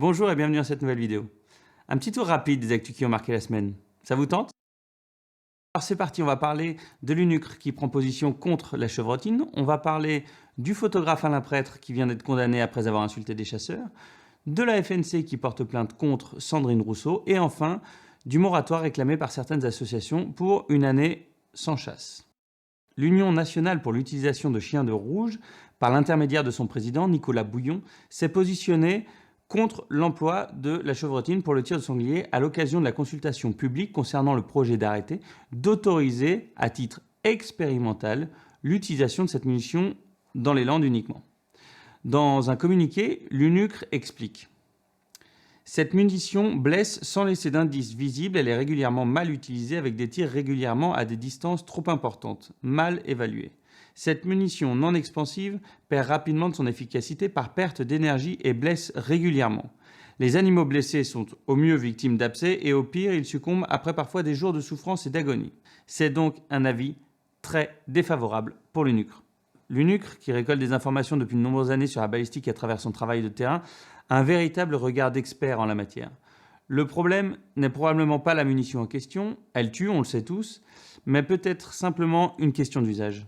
Bonjour et bienvenue dans cette nouvelle vidéo. Un petit tour rapide des actus qui ont marqué la semaine. Ça vous tente? Alors c'est parti, on va parler de l'eunuque qui prend position contre la chevrotine. On va parler du photographe Alain Prêtre qui vient d'être condamné après avoir insulté des chasseurs. De la FNC qui porte plainte contre Sandrine Rousseau. Et enfin, du moratoire réclamé par certaines associations pour une année sans chasse. L'Union nationale pour l'utilisation de chiens de rouge, par l'intermédiaire de son président Nicolas Bouillon, s'est positionnée contre l'emploi de la chevrotine pour le tir de sanglier à l'occasion de la consultation publique concernant le projet d'arrêté d'autoriser, à titre expérimental, l'utilisation de cette munition dans les Landes uniquement. Dans un communiqué, l'UNUCR explique: cette munition blesse sans laisser d'indices visibles, elle est régulièrement mal utilisée avec des tirs régulièrement à des distances trop importantes, mal évaluées. Cette munition non expansive perd rapidement de son efficacité par perte d'énergie et blesse régulièrement. Les animaux blessés sont au mieux victimes d'abcès et au pire, ils succombent après parfois des jours de souffrance et d'agonie. C'est donc un avis très défavorable pour l'UNUCR. L'UNUCR, qui récolte des informations depuis de nombreuses années sur la balistique à travers son travail de terrain, a un véritable regard d'expert en la matière. Le problème n'est probablement pas la munition en question, elle tue, on le sait tous, mais peut-être simplement une question d'usage.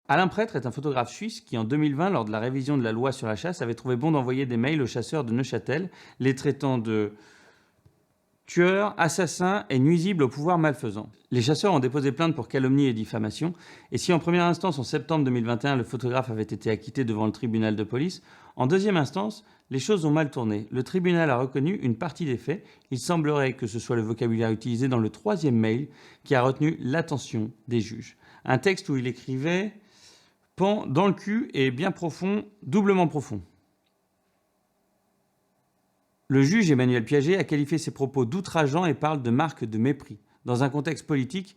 Alain Prêtre est un photographe suisse qui, en 2020, lors de la révision de la loi sur la chasse, avait trouvé bon d'envoyer des mails aux chasseurs de Neuchâtel, les traitant de tueurs, assassins et nuisibles au pouvoir malfaisant. Les chasseurs ont déposé plainte pour calomnie et diffamation, et si en première instance, en septembre 2021, le photographe avait été acquitté devant le tribunal de police, en deuxième instance, les choses ont mal tourné. Le tribunal a reconnu une partie des faits. Il semblerait que ce soit le vocabulaire utilisé dans le troisième mail qui a retenu l'attention des juges. Un texte où il écrivait « Pan dans le cul et bien profond, doublement profond ». Le juge Emmanuel Piaget a qualifié ses propos d'outrageants et parle de marque de mépris, dans un contexte politique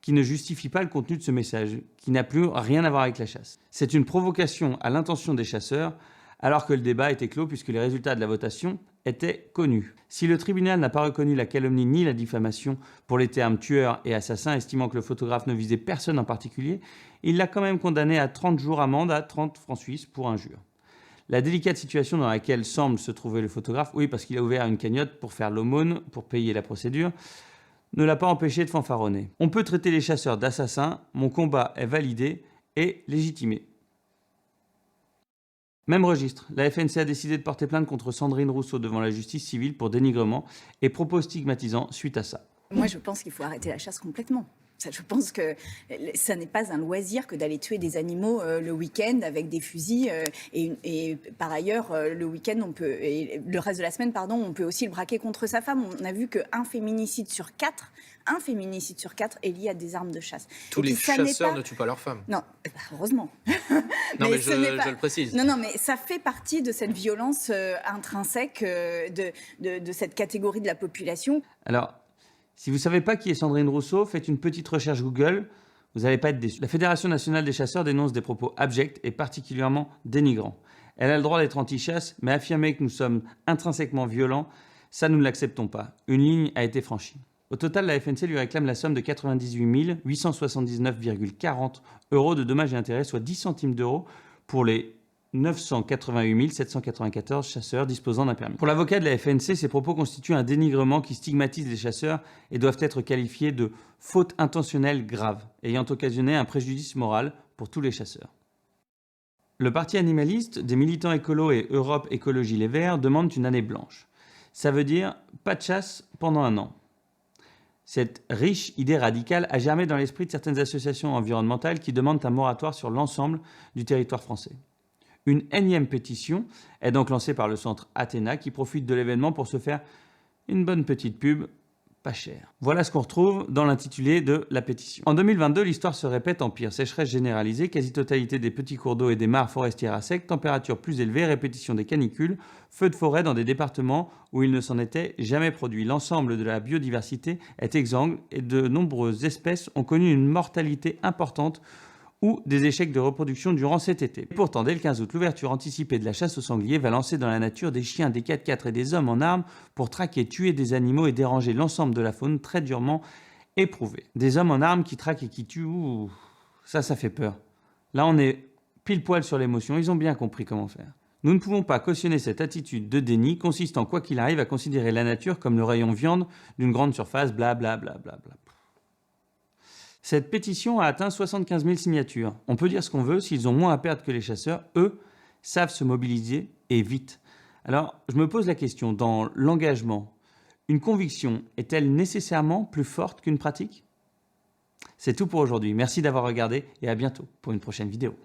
qui ne justifie pas le contenu de ce message, qui n'a plus rien à voir avec la chasse. C'est une provocation à l'intention des chasseurs, alors que le débat était clos puisque les résultats de la votation étaient connus. Si le tribunal n'a pas reconnu la calomnie ni la diffamation pour les termes tueur et assassin, estimant que le photographe ne visait personne en particulier, il l'a quand même condamné à 30 jours amende à 30 francs suisses pour injure. La délicate situation dans laquelle semble se trouver le photographe, oui parce qu'il a ouvert une cagnotte pour faire l'aumône, pour payer la procédure, ne l'a pas empêché de fanfaronner. On peut traiter les chasseurs d'assassins, mon combat est validé et légitimé. Même registre, la FNC a décidé de porter plainte contre Sandrine Rousseau devant la justice civile pour dénigrement et propos stigmatisants suite à ça. Moi, je pense qu'il faut arrêter la chasse complètement. Je pense que ça n'est pas un loisir que d'aller tuer des animaux le week-end avec des fusils. Et par ailleurs, le week-end, le reste de la semaine, on peut aussi le braquer contre sa femme. On a vu qu'un féminicide sur 4 est lié à des armes de chasse. Tous les chasseurs ne tuent pas leurs femmes. Non, heureusement. Non, mais je le précise. Non, mais ça fait partie de cette violence intrinsèque de cette catégorie de la population. Alors, si vous ne savez pas qui est Sandrine Rousseau, faites une petite recherche Google, vous n'allez pas être déçus. La Fédération nationale des chasseurs dénonce des propos abjects et particulièrement dénigrants. Elle a le droit d'être anti-chasse, mais affirmer que nous sommes intrinsèquement violents, ça nous ne l'acceptons pas. Une ligne a été franchie. Au total, la FNC lui réclame la somme de 98 879,40 € de dommages et intérêts, soit 10 centimes d'euros pour les 988 794 chasseurs disposant d'un permis. Pour l'avocat de la FNC, ces propos constituent un dénigrement qui stigmatise les chasseurs et doivent être qualifiés de faute intentionnelle grave, ayant occasionné un préjudice moral pour tous les chasseurs. Le parti animaliste, des militants écolos et Europe Écologie Les Verts demandent une année blanche. Ça veut dire pas de chasse pendant un an. Cette riche idée radicale a germé dans l'esprit de certaines associations environnementales qui demandent un moratoire sur l'ensemble du territoire français. Une énième pétition est donc lancée par le centre Athéna qui profite de l'événement pour se faire une bonne petite pub pas chère. Voilà ce qu'on retrouve dans l'intitulé de la pétition. En 2022, l'histoire se répète en pire. Sécheresse généralisée, quasi-totalité des petits cours d'eau et des mares forestières à sec, températures plus élevées, répétition des canicules, feux de forêt dans des départements où il ne s'en était jamais produit. L'ensemble de la biodiversité est exsangue et de nombreuses espèces ont connu une mortalité importante ou des échecs de reproduction durant cet été. Pourtant, dès le 15 août, l'ouverture anticipée de la chasse au sanglier va lancer dans la nature des chiens, des 4x4 et des hommes en armes pour traquer, tuer des animaux et déranger l'ensemble de la faune très durement éprouvée. Des hommes en armes qui traquent et qui tuent, ça fait peur. Là, on est pile poil sur l'émotion, ils ont bien compris comment faire. Nous ne pouvons pas cautionner cette attitude de déni consistant, quoi qu'il arrive, à considérer la nature comme le rayon viande d'une grande surface, blablabla. Cette pétition a atteint 75 000 signatures. On peut dire ce qu'on veut, s'ils ont moins à perdre que les chasseurs, eux savent se mobiliser et vite. Alors, je me pose la question, dans l'engagement, une conviction est-elle nécessairement plus forte qu'une pratique ? C'est tout pour aujourd'hui. Merci d'avoir regardé et à bientôt pour une prochaine vidéo.